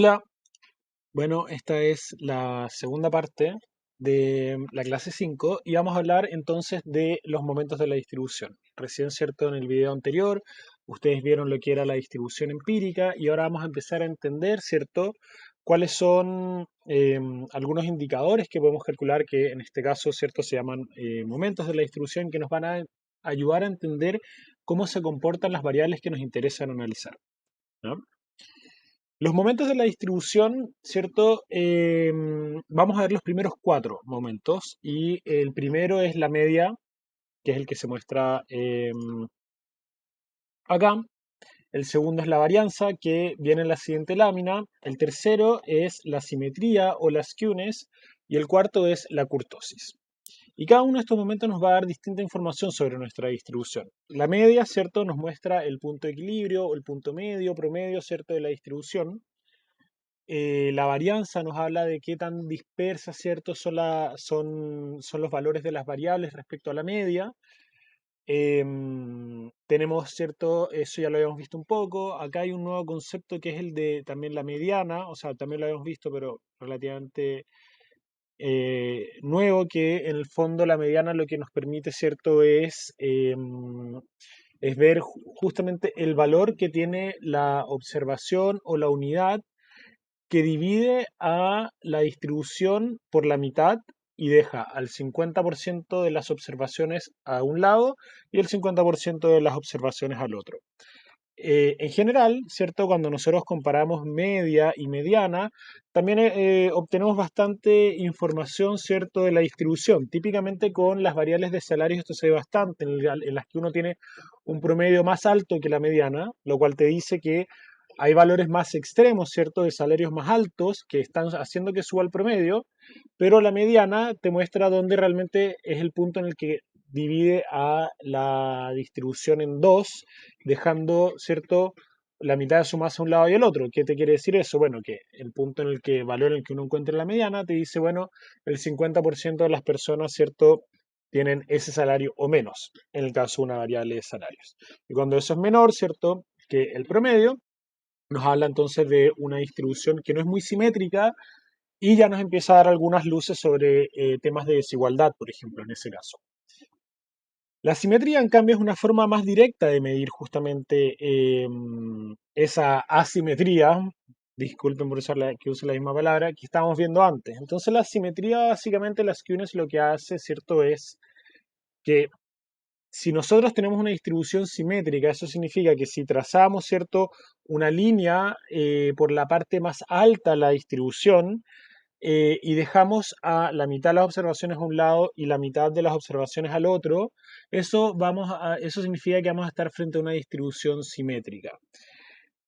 Hola, bueno, esta es la segunda parte de la clase 5 y vamos a hablar entonces de los momentos de la distribución. Recién, cierto, en el video anterior ustedes vieron lo que era la distribución empírica y ahora vamos a empezar a entender, cierto, cuáles son algunos indicadores que podemos calcular que en este caso, cierto, se llaman momentos de la distribución que nos van a ayudar a entender cómo se comportan las variables que nos interesan analizar, ¿no? Los momentos de la distribución, ¿cierto? Vamos a ver los primeros cuatro momentos y el primero es la media, que es el que se muestra acá. El segundo es la varianza, que viene en la siguiente lámina. El tercero es la simetría o las skewness y el cuarto es la kurtosis. Y cada uno de estos momentos nos va a dar distinta información sobre nuestra distribución. La media, ¿cierto? Nos muestra el punto de equilibrio o el punto medio, promedio, ¿cierto? De la distribución. La varianza nos habla de qué tan dispersas, ¿cierto? Son los valores de las variables respecto a la media. Tenemos, ¿cierto? Eso ya lo habíamos visto un poco. Acá hay un nuevo concepto que es el de también la mediana, o sea, también lo habíamos visto, pero relativamente nuevo, que en el fondo la mediana lo que nos permite, ¿cierto? Es ver justamente el valor que tiene la observación o la unidad que divide a la distribución por la mitad y deja al 50% de las observaciones a un lado y el 50% de las observaciones al otro. En general, ¿cierto? Cuando nosotros comparamos media y mediana, también obtenemos bastante información, ¿cierto? De la distribución. Típicamente con las variables de salarios esto se ve bastante, en las que uno tiene un promedio más alto que la mediana, lo cual te dice que hay valores más extremos, ¿cierto? De salarios más altos que están haciendo que suba el promedio, pero la mediana te muestra dónde realmente es el punto en el que divide a la distribución en dos, dejando, ¿cierto? La mitad de su masa a un lado y al otro. ¿Qué te quiere decir eso? Bueno, que el punto en el que, valor en el que uno encuentra la mediana, te dice, bueno, el 50% de las personas, ¿cierto? Tienen ese salario o menos, en el caso de una variable de salarios. Y cuando eso es menor, ¿cierto? Que el promedio, nos habla entonces de una distribución que no es muy simétrica y ya nos empieza a dar algunas luces sobre temas de desigualdad, por ejemplo, en ese caso. La simetría, en cambio, es una forma más directa de medir justamente esa asimetría, disculpen por usar que use la misma palabra, que estábamos viendo antes. Entonces la simetría, básicamente, las skewness lo que hace, ¿cierto?, es que si nosotros tenemos una distribución simétrica, eso significa que si trazamos, ¿cierto?, una línea por la parte más alta de la distribución, y dejamos a la mitad de las observaciones a un lado y la mitad de las observaciones al otro, eso significa que vamos a estar frente a una distribución simétrica.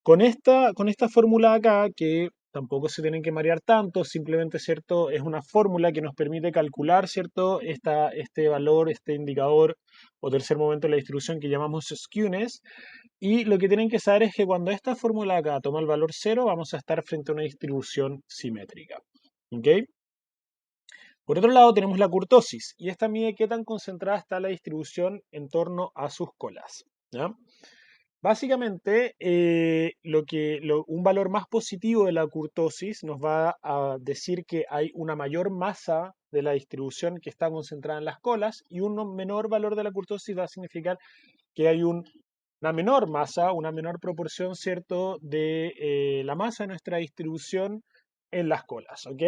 Con esta fórmula acá, que tampoco se tienen que marear tanto, simplemente, ¿cierto? Es una fórmula que nos permite calcular, ¿cierto? Este valor, este indicador o tercer momento de la distribución que llamamos skewness. Y lo que tienen que saber es que cuando esta fórmula acá toma el valor cero, vamos a estar frente a una distribución simétrica. ¿Ok? Por otro lado, tenemos la kurtosis, y esta mide qué tan concentrada está la distribución en torno a sus colas. ¿Ya? Básicamente, un valor más positivo de la kurtosis nos va a decir que hay una mayor masa de la distribución que está concentrada en las colas, y un menor valor de la kurtosis va a significar que hay una menor masa, una menor proporción, ¿cierto?, de la masa de nuestra distribución en las colas, ¿ok?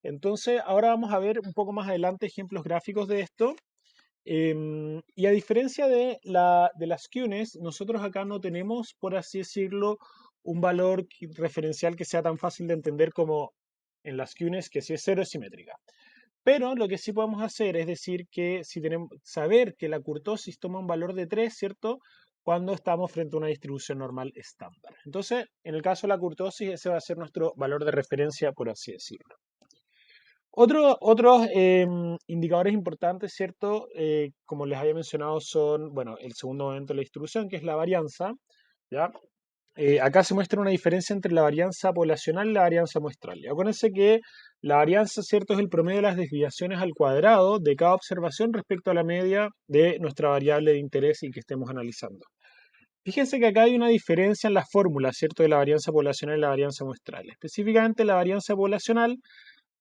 Entonces, ahora vamos a ver un poco más adelante ejemplos gráficos de esto. Y a diferencia de las skewness, nosotros acá no tenemos, por así decirlo, un valor referencial que sea tan fácil de entender como en las skewness, que si es cero es simétrica. Pero lo que sí podemos hacer es decir que si tenemos, saber que la kurtosis toma un valor de 3, ¿cierto? Cuando estamos frente a una distribución normal estándar. Entonces, en el caso de la kurtosis, ese va a ser nuestro valor de referencia, por así decirlo. Otros indicadores importantes, ¿cierto? Como les había mencionado, son, bueno, el segundo momento de la distribución, que es la varianza, ¿ya? Acá se muestra una diferencia entre la varianza poblacional y la varianza muestral. Y acuérdense que la varianza, ¿cierto?, es el promedio de las desviaciones al cuadrado de cada observación respecto a la media de nuestra variable de interés y que estemos analizando. Fíjense que acá hay una diferencia en las fórmulas, ¿cierto? De la varianza poblacional y la varianza muestral. Específicamente la varianza poblacional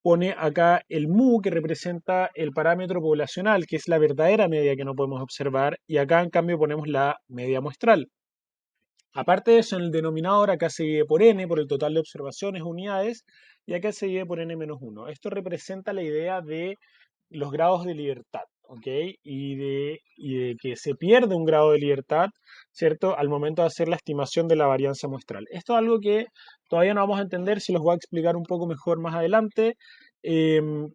pone acá el mu, que representa el parámetro poblacional, que es la verdadera media que no podemos observar, y acá en cambio ponemos la media muestral. Aparte de eso, en el denominador acá se divide por n, por el total de observaciones, unidades, y acá se divide por n-1. Esto representa la idea de los grados de libertad, ¿ok? Y de que se pierde un grado de libertad, ¿cierto? Al momento de hacer la estimación de la varianza muestral. Esto es algo que todavía no vamos a entender, se los voy a explicar un poco mejor más adelante,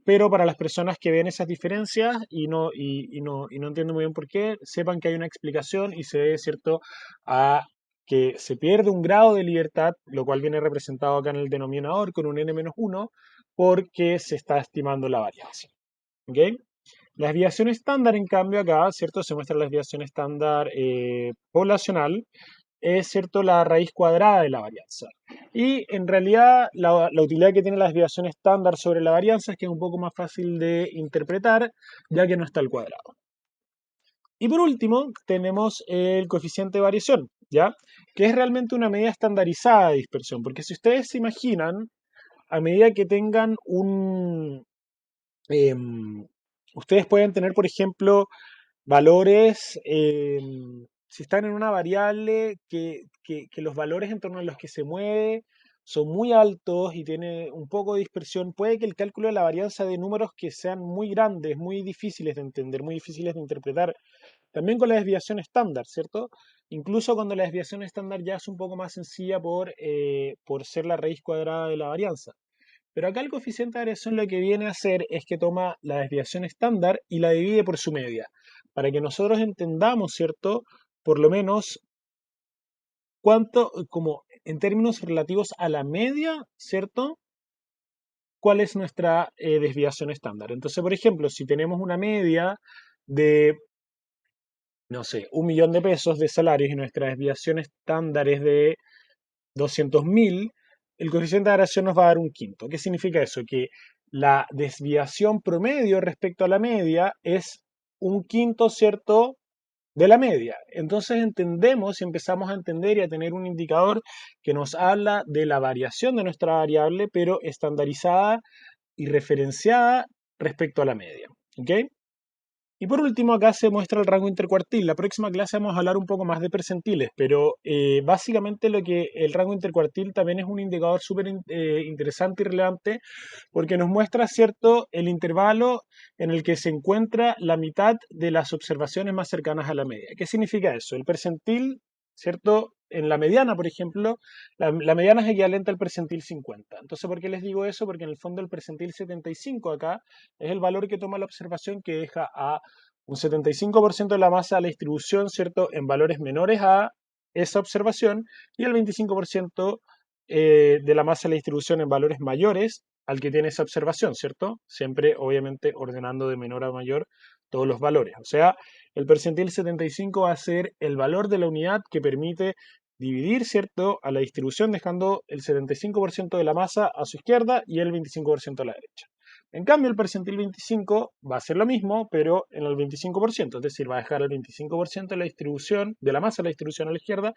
pero para las personas que ven esas diferencias y no entienden muy bien por qué, sepan que hay una explicación y se debe, ¿cierto?, a que se pierde un grado de libertad, lo cual viene representado acá en el denominador con un n-1, porque se está estimando la varianza. ¿Ok? La desviación estándar, en cambio, acá, ¿cierto? Se muestra la desviación estándar poblacional, es, ¿cierto?, la raíz cuadrada de la varianza. Y en realidad la utilidad que tiene la desviación estándar sobre la varianza es que es un poco más fácil de interpretar, ya que no está al cuadrado. Y por último, tenemos el coeficiente de variación, ¿ya? Que es realmente una medida estandarizada de dispersión, porque si ustedes se imaginan, a medida que tengan em, ustedes pueden tener, por ejemplo, valores, si están en una variable que los valores en torno a los que se mueve son muy altos y tiene un poco de dispersión, puede que el cálculo de la varianza de números que sean muy grandes, muy difíciles de entender, muy difíciles de interpretar, también con la desviación estándar, ¿cierto? Incluso cuando la desviación estándar ya es un poco más sencilla por ser la raíz cuadrada de la varianza. Pero acá el coeficiente de variación lo que viene a hacer es que toma la desviación estándar y la divide por su media, para que nosotros entendamos, ¿cierto? Por lo menos cuánto, como en términos relativos a la media, ¿cierto? ¿Cuál es nuestra desviación estándar? Entonces, por ejemplo, si tenemos una media de, no sé, 1.000.000 de pesos de salarios y nuestra desviación estándar es de 200.000, el coeficiente de variación nos va a dar un quinto. ¿Qué significa eso? Que la desviación promedio respecto a la media es un quinto, ¿cierto?, de la media. Entonces entendemos y empezamos a entender y a tener un indicador que nos habla de la variación de nuestra variable, pero estandarizada y referenciada respecto a la media. ¿Ok? Y por último, acá se muestra el rango intercuartil. La próxima clase vamos a hablar un poco más de percentiles, pero básicamente lo que el rango intercuartil también es un indicador súper interesante y relevante porque nos muestra, ¿cierto?, el intervalo en el que se encuentra la mitad de las observaciones más cercanas a la media. ¿Qué significa eso? El percentil, ¿cierto? En la mediana, por ejemplo, la mediana es equivalente al percentil 50. Entonces, ¿por qué les digo eso? Porque en el fondo el percentil 75 acá es el valor que toma la observación que deja a un 75% de la masa de la distribución, ¿cierto?, en valores menores a esa observación y el 25% de la masa de la distribución en valores mayores al que tiene esa observación, ¿cierto? Siempre, obviamente, ordenando de menor a mayor todos los valores. O sea, el percentil 75 va a ser el valor de la unidad que permite dividir, ¿cierto?, a la distribución dejando el 75% de la masa a su izquierda y el 25% a la derecha. En cambio, el percentil 25 va a ser lo mismo, pero en el 25%, es decir, va a dejar el 25% de la distribución, de la masa de la distribución a la izquierda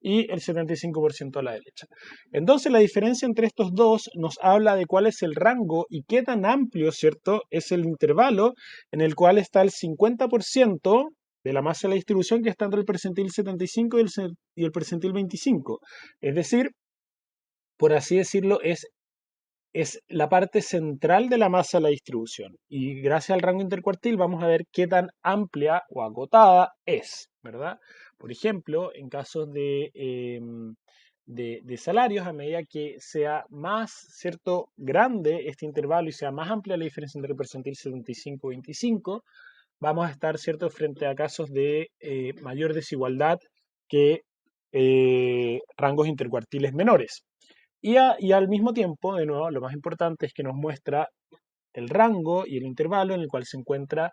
y el 75% a la derecha. Entonces, la diferencia entre estos dos nos habla de cuál es el rango y qué tan amplio, ¿cierto?, es el intervalo en el cual está el 50% de la masa de la distribución que está entre el percentil 75 y el percentil 25. Es decir, por así decirlo, es la parte central de la masa de la distribución. Y gracias al rango intercuartil vamos a ver qué tan amplia o acotada es, ¿verdad? Por ejemplo, en casos de salarios, a medida que sea más, ¿cierto?, grande este intervalo y sea más amplia la diferencia entre el percentil 75 y 25, vamos a estar, ¿cierto?, frente a casos de mayor desigualdad que rangos intercuartiles menores. Y al mismo tiempo, de nuevo, lo más importante es que nos muestra el rango y el intervalo en el cual se encuentra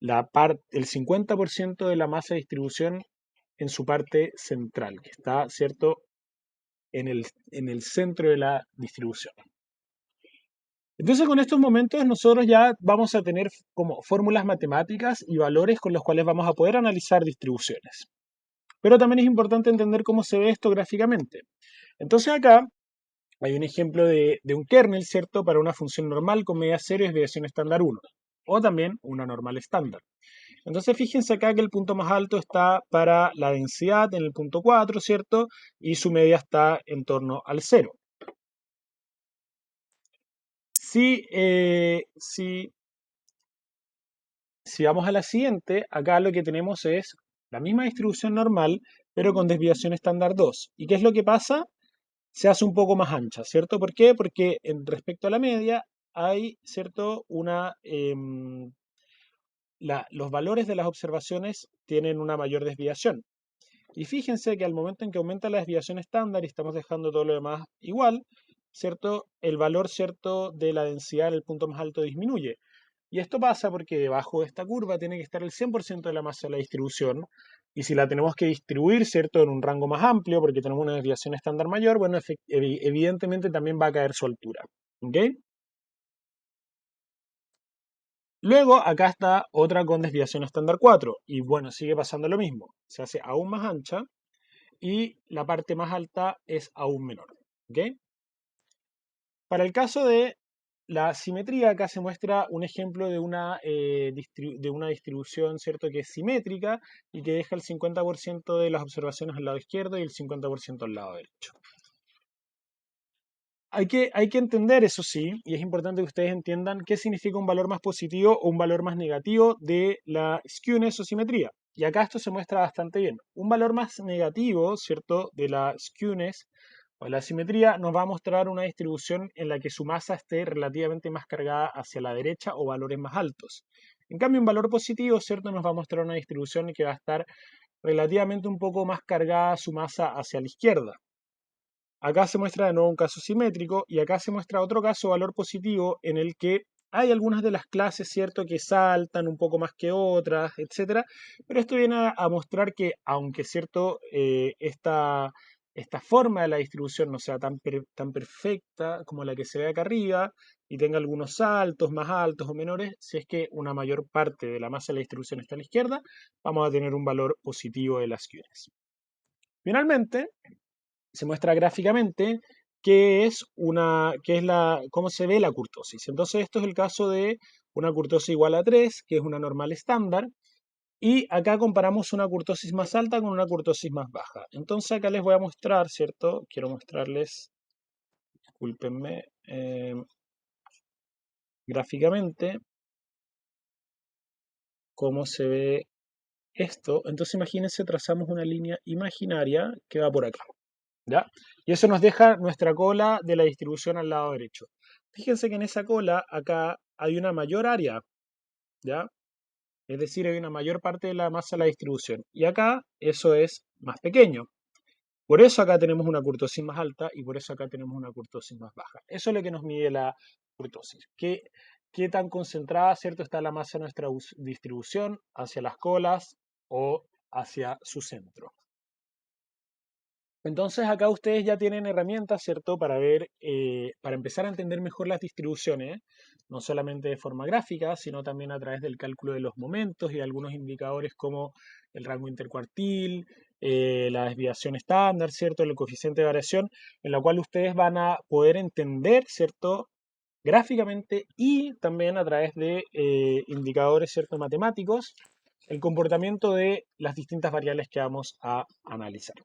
el 50% de la masa de distribución en su parte central, que está, ¿cierto?, en el centro de la distribución. Entonces, con estos momentos nosotros ya vamos a tener como fórmulas matemáticas y valores con los cuales vamos a poder analizar distribuciones. pero también es importante entender cómo se ve esto gráficamente. Entonces acá hay un ejemplo de un kernel, ¿cierto? Para una función normal con media cero y desviación estándar 1, o también una normal estándar. Entonces fíjense acá que el punto más alto está para la densidad en el punto 4, ¿cierto? Y su media está en torno al 0. Si vamos a la siguiente, acá lo que tenemos es la misma distribución normal, pero con desviación estándar 2. ¿Y qué es lo que pasa? Se hace un poco más ancha, ¿cierto? ¿Por qué? Porque respecto a la media hay, ¿cierto? Los valores de las observaciones tienen una mayor desviación. Y fíjense que al momento en que aumenta la desviación estándar y estamos dejando todo lo demás igual, ¿cierto? El valor, ¿cierto? De la densidad en el punto más alto disminuye. Y esto pasa porque debajo de esta curva tiene que estar el 100% de la masa de la distribución. Y si la tenemos que distribuir, ¿cierto? En un rango más amplio, porque tenemos una desviación estándar mayor, bueno, evidentemente también va a caer su altura. ¿Ok? Luego, acá está otra con desviación estándar 4. Y bueno, sigue pasando lo mismo. Se hace aún más ancha y la parte más alta es aún menor. ¿Ok? Para el caso de la simetría, acá se muestra un ejemplo de una distribución, ¿cierto?, que es simétrica y que deja el 50% de las observaciones al lado izquierdo y el 50% al lado derecho. Hay que entender, eso sí, y es importante que ustedes entiendan qué significa un valor más positivo o un valor más negativo de la skewness o simetría. Y acá esto se muestra bastante bien. Un valor más negativo, ¿cierto?, de la skewness o la simetría nos va a mostrar una distribución en la que su masa esté relativamente más cargada hacia la derecha o valores más altos. En cambio, un valor positivo, ¿cierto?, nos va a mostrar una distribución que va a estar relativamente un poco más cargada su masa hacia la izquierda. Acá se muestra de nuevo un caso simétrico y acá se muestra otro caso valor positivo en el que hay algunas de las clases, ¿cierto?, que saltan un poco más que otras, etcétera, pero esto viene a mostrar que aunque, ¿cierto?, esta forma de la distribución no sea tan perfecta como la que se ve acá arriba y tenga algunos saltos más altos o menores, si es que una mayor parte de la masa de la distribución está a la izquierda, vamos a tener un valor positivo de las Qs. Finalmente, se muestra gráficamente cómo se ve la kurtosis. Entonces, esto es el caso de una kurtosis igual a 3, que es una normal estándar, y acá comparamos una kurtosis más alta con una kurtosis más baja. Entonces, acá les voy a mostrar, ¿cierto? Quiero mostrarles, discúlpenme, gráficamente cómo se ve esto. Entonces, imagínense, trazamos una línea imaginaria que va por acá. ¿Ya? Y eso nos deja nuestra cola de la distribución al lado derecho. Fíjense que en esa cola acá hay una mayor área, ¿ya? Es decir, hay una mayor parte de la masa de la distribución. Y acá eso es más pequeño. Por eso acá tenemos una kurtosis más alta y por eso acá tenemos una kurtosis más baja. Eso es lo que nos mide la kurtosis. ¿Qué tan concentrada, cierto, está la masa de nuestra distribución hacia las colas o hacia su centro? Entonces acá ustedes ya tienen herramientas, ¿cierto?, para ver, para empezar a entender mejor las distribuciones, no solamente de forma gráfica, sino también a través del cálculo de los momentos y algunos indicadores como el rango intercuartil, la desviación estándar, ¿cierto?, el coeficiente de variación, en la cual ustedes van a poder entender, ¿cierto?, gráficamente y también a través de indicadores, ¿cierto?, matemáticos, el comportamiento de las distintas variables que vamos a analizar.